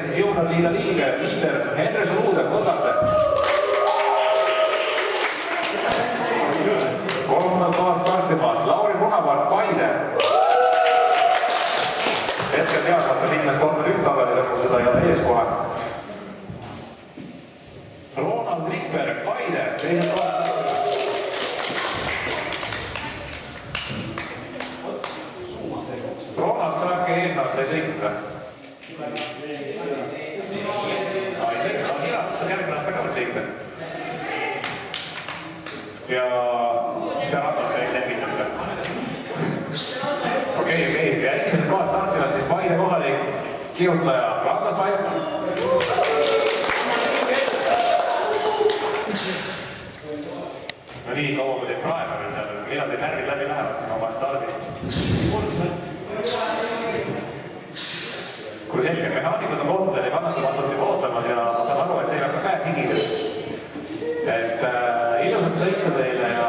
siis jõunaliiga liider Henrison Uude, võtate. 3. kohast startimas Lauri Punapart, Paide. Hetkel teadmata minnes kohta üks tagasi lõpus, seda ei ole ees kohe. Ronald Rikberg, Paide, teised kohast tagasi. Ronald saabki eelnast ei sõita. Järgmine aasta ka veel sõita. Ja seal annab neid lepitatakse. Okei, ja esimesed kohad startivad siis Paide kohalik kihutaja Ragnar Paik. No nii kaua kui teid praegu veel seal, millal teid närvid läbi lähevad siin oma stardi? Kui selge, mehaanikud on kohtades ja kannatamatult juba ootamas ja ma saan aru, et teil on ka käed higised. Et ilusat sõita teile ja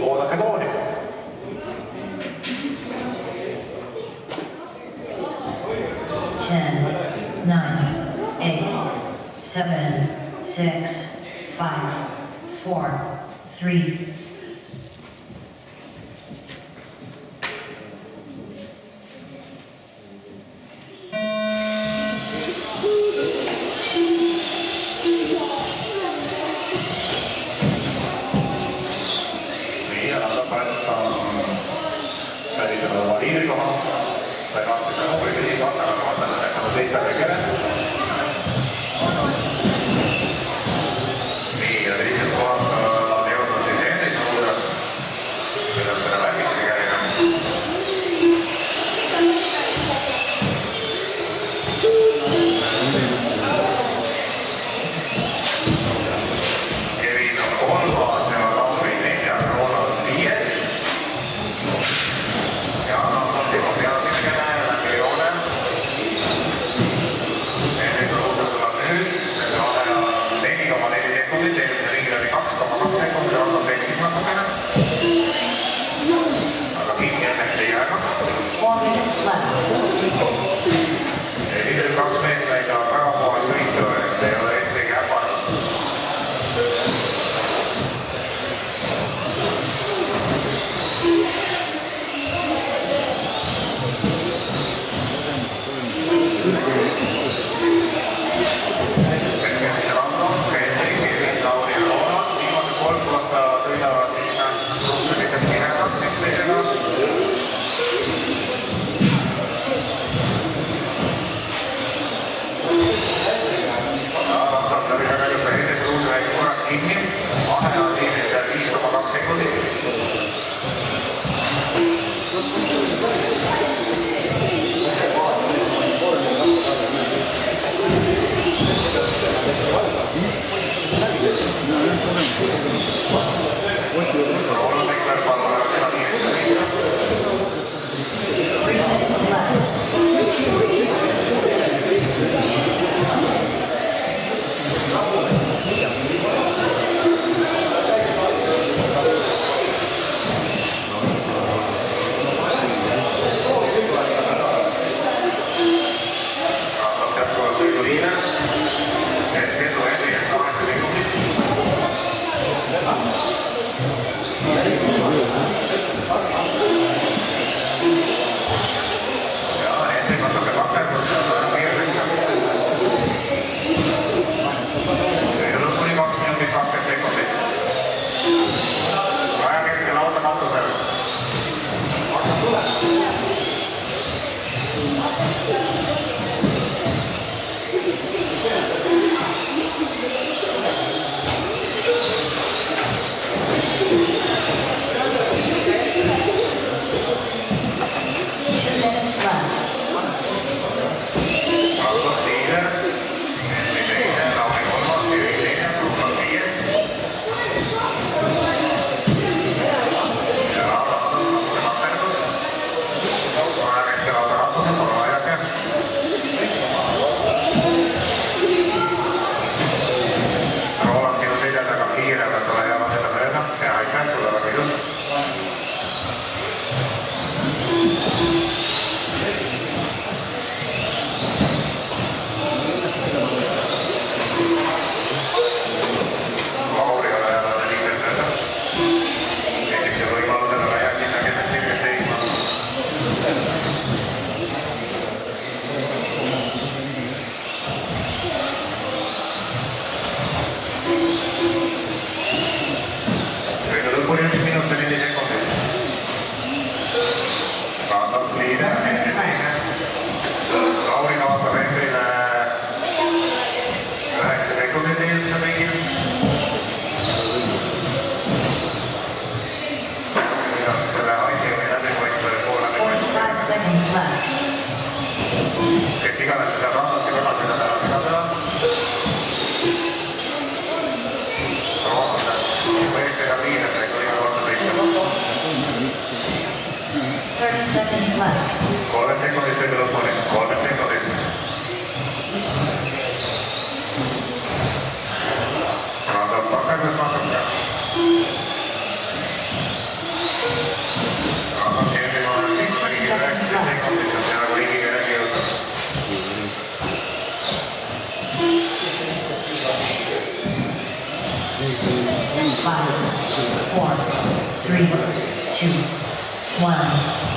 oodake tooni. 10, 9, 8, 7, 6, 5, 4, 3. 2, 1.